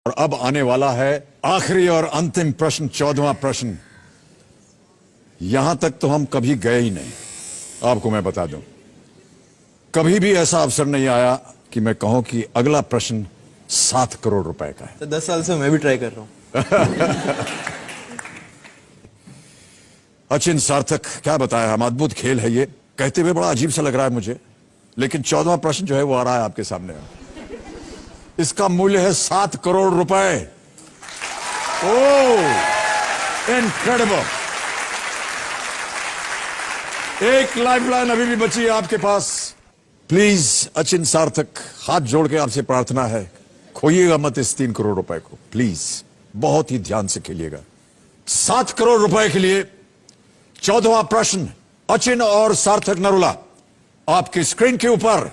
और अब आने वाला है आखिरी और अंतिम प्रश्न, 14वां प्रश्न। यहां तक तो हम कभी गए ही नहीं, आपको मैं बता दूं। कभी भी ऐसा अवसर नहीं आया कि मैं कहूं कि अगला प्रश्न 7 करोड़ रुपए का है। तो 10 साल से मैं भी ट्राई कर रहा हूं। अचिन सार्थक, क्या बताया हम, अद्भुत खेल है ये। कहते हुए बड़ा अजीब सा लग रहा है मुझे, लेकिन 14वां प्रश्न जो है वो आ रहा है आपके सामने। इसका मूल्य है 7 करोड़ रुपए। ओह, इनक्रेडिबल। एक लाइफलाइन अभी भी बची है आपके पास। प्लीज अचिन सार्थक, हाथ जोड़ के आपसे प्रार्थना है, खोइएगा मत इस 3 करोड़ रुपए को, प्लीज। बहुत ही ध्यान से खेलिएगा। 7 करोड़ रुपए के लिए 14वां प्रश्न, अचिन और सार्थक नरूला, आपकी स्क्रीन के ऊपर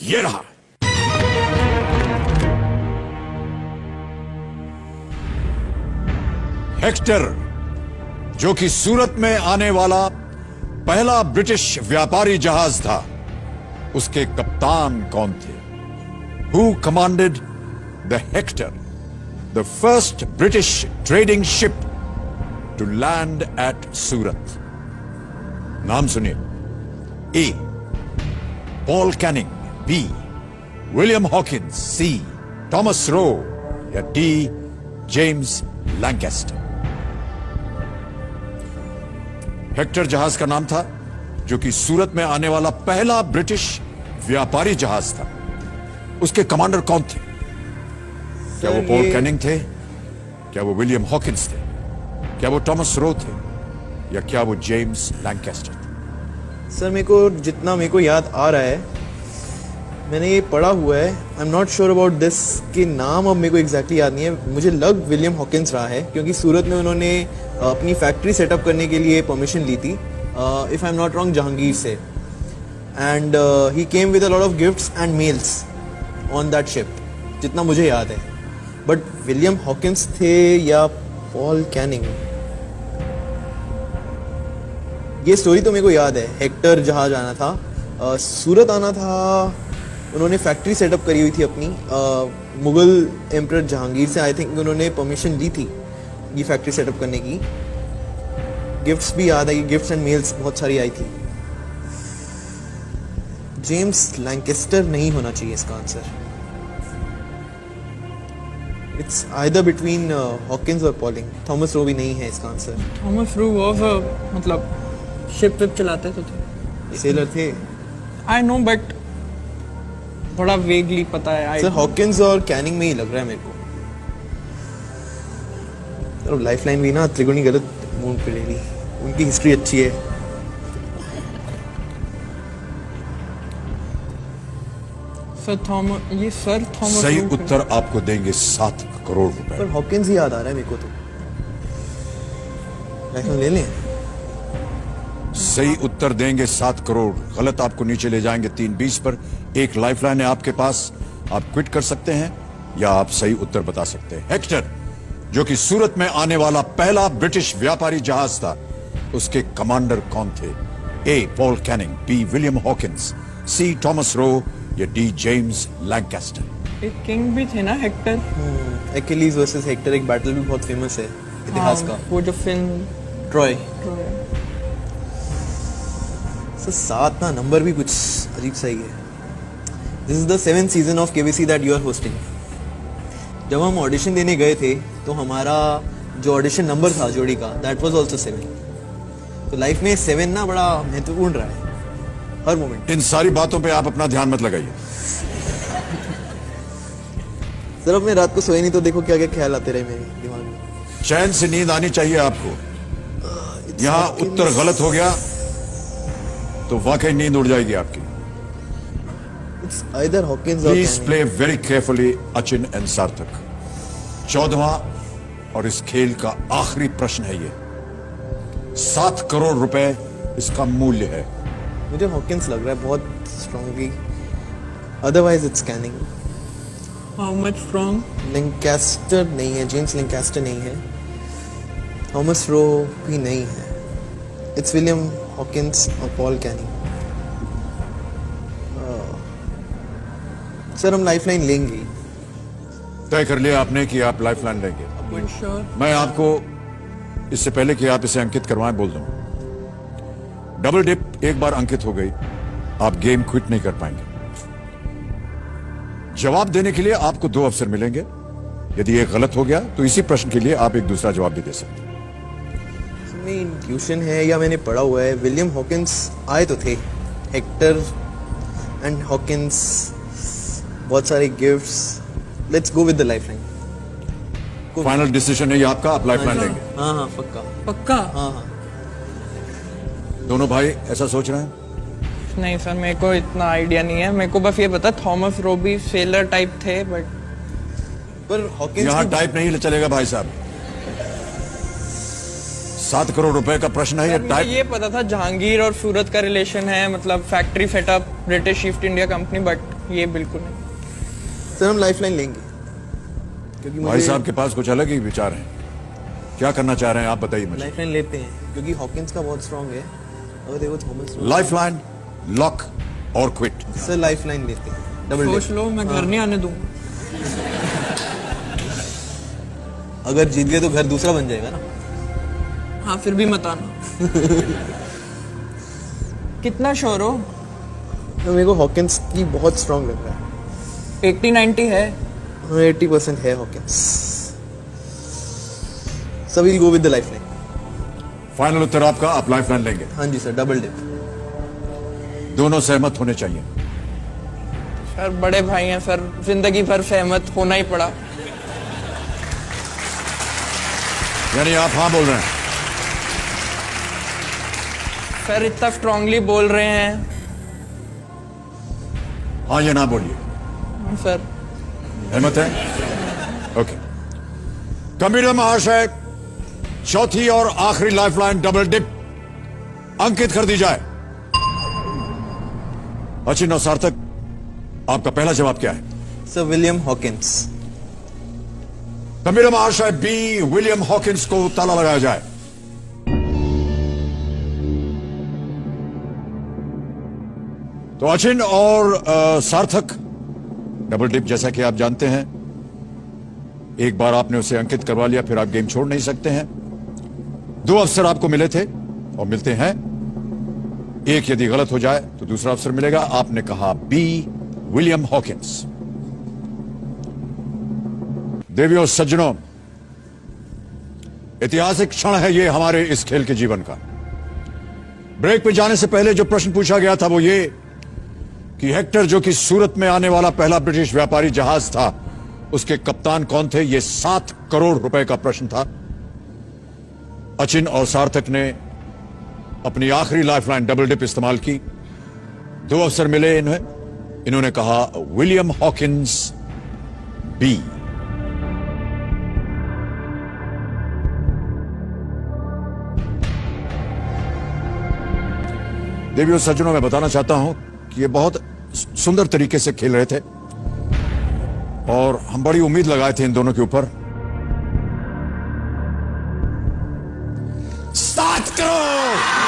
ये रहा। हेक्टर, जो कि सूरत में आने वाला पहला ब्रिटिश व्यापारी जहाज था, उसके कप्तान कौन थे? Who commanded the Hector, the first British trading ship to land at Surat? नाम सुनिए। A. Paul Canning, B. William Hawkins, C. Thomas Roe, या D. James Lancaster. हेक्टर जहाज का नाम था, जो कि सूरत में आने वाला पहला ब्रिटिश व्यापारी जहाज था। उसके कमांडर कौन थे? क्या वो पॉल कैनिंग थे? क्या वो विलियम हॉकिंस थे? क्या वो थॉमस रो थे? या क्या वो जेम्स लैंकेस्टर थे? सर जितना मेरे को याद आ रहा है, मैंने ये पढ़ा हुआ है। आई am not sure about this के नाम अब मेरे को एग्जैक्टली याद नहीं है। मुझे लग विलियम हॉकिंस रहा है, क्योंकि सूरत में उन्होंने अपनी फैक्ट्री सेटअप करने के लिए परमिशन ली थी, if I am not wrong, Jahangir से। And he came with a lot of gifts and mails on that ship, जितना मुझे याद है। बट विलियम हॉकिंस थे या पॉल कैनिंग, ये स्टोरी तो मेरे को याद है। हेक्टर जहाज आना था, सूरत आना था, उन्होंने फैक्ट्री सेटअप करी हुई थी अपनी, मुगल एम्परर जहांगीर से आई थिंक उन्होंने परमिशन ली थी ये फैक्ट्री सेटअप करने की। गिफ्ट्स भी याद है, गिफ्ट्स एंड मेल्स बहुत सारी आई थी। जेम्स लैंकेस्टर नहीं होना चाहिए इसका answer. It's either between Hawkins और पॉलिंग। थॉमस रो भी नहीं है इसका आंसर। थॉमस रो वाज मतलब शिप विप चलाते तो थे, सेलर थे। आई नो, बट थोड़ा वेगली पता है। सर हॉकिंस और कैनिंग में ही लग रहा है मेरे को। तो लाइफलाइन भी ना त्रिगुणी गलत मूड पे ले ली। उनकी हिस्ट्री अच्छी है। सर थॉमस सही उत्तर आपको देंगे 7 करोड़ रुपए। पर हॉकिंस ही याद आ रहा है मेरे को। तो लाइफलाइन ले लें। सही उत्तर देंगे 7 करोड़, गलत आपको नीचे ले जाएंगे 320 पर। एक लाइफलाइन है आपके पास, आप क्विट कर सकते हैं या आप सही उत्तर बता सकते हैं। हेक्टर, जो कि सूरत में आने वाला पहला ब्रिटिश व्यापारी जहाज था, उसके कमांडर कौन थे? A. Paul Canning, B. William Hawkins, C. Thomas Roe, या डी. James Lancaster. एक किंग भी थे ना हेक्टर। एक्किलीज वर्सेस हेक्टर एक बैटल भी बहुत फेमस है इतिहास का, वो जो फिल्म ट्रॉय। सर 7 ना नंबर भी कुछ अजीब सा ही है। This is the 7th season of KBC that you are hosting. जब हम ऑडिशन देने गए थे तो हमारा जो ऑडिशन नंबर था जोड़ी का, दैट वाज आल्सो 7। तो लाइफ में 7 ना बड़ा महत्वपूर्ण रहा है हर मोमेंट। इन सारी बातों पे आप अपना ध्यान मत लगाइए। सर अब मैं रात को सोए नहीं तो देखो क्या क्या ख्याल आते रहे मेरे दिमाग में। चैन से नींद आनी चाहिए आपको। यहां उत्तर गलत हो गया तो वाकई नींद उड़ जाएगी आपकी। It's either Hawkins or please Canning. Play very carefully Achin and सार्थक। 14वां और इस खेल का आखिरी प्रश्न है ये। 7 करोड़ रुपए इसका मूल्य है। मुझे हॉकिंस लग रहा है बहुत strongly, otherwise it's Canning. How much from Lancaster नहीं है, जेम्स लैंकेस्टर नहीं है, थॉमस रो भी नहीं है। इट्स विलियम हॉकिंस और पॉल कैनिंग। सर हम लाइफलाइन लेंगे। तय कर लिया आपने कि आप लाइफलाइन लेंगे। श्योर। मैं आपको इससे पहले कि आप इसे अंकित करवाएं बोल दूं, डबल डिप एक बार अंकित हो गई, आप गेम क्विट नहीं कर पाएंगे। जवाब देने के लिए आपको 2 अवसर मिलेंगे। यदि एक गलत हो गया तो इसी प्रश्न के लिए आप एक दूसरा जवाब भी दे सकते हैं। मेरी इंट्यूशन है या मैंने पढ़ा हुआ है, विलियम हॉकिंस आए तो थे, हेक्टर एंड हॉकिंस, बहुत सारे gifts. Let's go with the lifeline. Final decision है ये आपका, आप लाइफलाइन लेंगे। हाँ हाँ पक्का। पक्का? हाँ हाँ दोनों भाई ऐसा सोच रहे हैं? नहीं सर, मेरे को इतना आइडिया नहीं है। मेरे को बस ये पता थॉमस रोबी सेलर टाइप थे, बट पर हॉकिंस यहां टाइप नहीं चलेगा भाई साहब। 7 करोड़ रुपए का प्रश्न है ये। मुझे टाइप ये पता था जहांगीर और सूरत का रिलेशन है, मतलब factory setup British east India company, but ये बिल्कुल नहीं। सर हम लाइफलाइन लेंगे क्योंकि भाई मुझे साहब के पास कुछ अलग ही विचार हैं। क्या करना चाह रहे हैं आप बताइए मुझे। लाइफलाइन लेते हैं क्योंकि हॉकिंस का बहुत स्ट्रांग है और देखो थॉमस। लाइफलाइन, लॉक और क्विट। सर लाइफलाइन लेते हैं, डबल सोच डिप। लो, मैं घर नहीं आने दूंगा। अगर जीत गए तो घर दूसरा बन जाएगा ना। हाँ फिर भी मत आना। कितना श्योर हो? तो मेरे को हॉकिंस की बहुत स्ट्रांग लग रहा है। 80-90 है। 80% है Hawkins. So we'll go with the lifeline. Final उत्तर आपका, आप लाइफलाइन लेंगे। हाँ जी सर, डबल डिप। दोनों सहमत होने चाहिए। सर बड़े भाई हैं सर, जिंदगी भर सहमत होना ही पड़ा। यानी आप हाँ बोल रहे हैं? सर इतना स्ट्रांगली बोल रहे हैं। हाँ या ना बोलिए। सर सहमत है? ओके। कबीर महाशय, चौथी और आखिरी लाइफलाइन डबल डिप अंकित कर दी जाए। अचिन और सार्थक, आपका पहला जवाब क्या है? Sir William Hawkins. कबीर महाशय बी, विलियम हॉकिंस को ताला लगाया जाए। तो अचिन और सार्थक, डबल डिप जैसा कि आप जानते हैं, एक बार आपने उसे अंकित करवा लिया फिर आप गेम छोड़ नहीं सकते हैं। 2 अवसर आपको मिले थे और मिलते हैं। एक यदि गलत हो जाए तो दूसरा अवसर मिलेगा। आपने कहा बी, विलियम हॉकिंस। देवियों सज्जनों, ऐतिहासिक क्षण है ये हमारे इस खेल के जीवन का। ब्रेक पे जाने से पहले जो प्रश्न पूछा गया था वो ये कि हेक्टर, जो कि सूरत में आने वाला पहला ब्रिटिश व्यापारी जहाज था, उसके कप्तान कौन थे? ये 7 करोड़ रुपए का प्रश्न था। अचिन और सार्थक ने अपनी आखिरी लाइफलाइन डबल डिप इस्तेमाल की। 2 अवसर मिले इन्हें। इन्होंने कहा विलियम हॉकिंस बी। देवियों सज्जनों, मैं बताना चाहता हूं कि ये बहुत सुंदर तरीके से खेल रहे थे और हम बड़ी उम्मीद लगाए थे इन दोनों के ऊपर। 7 करोड़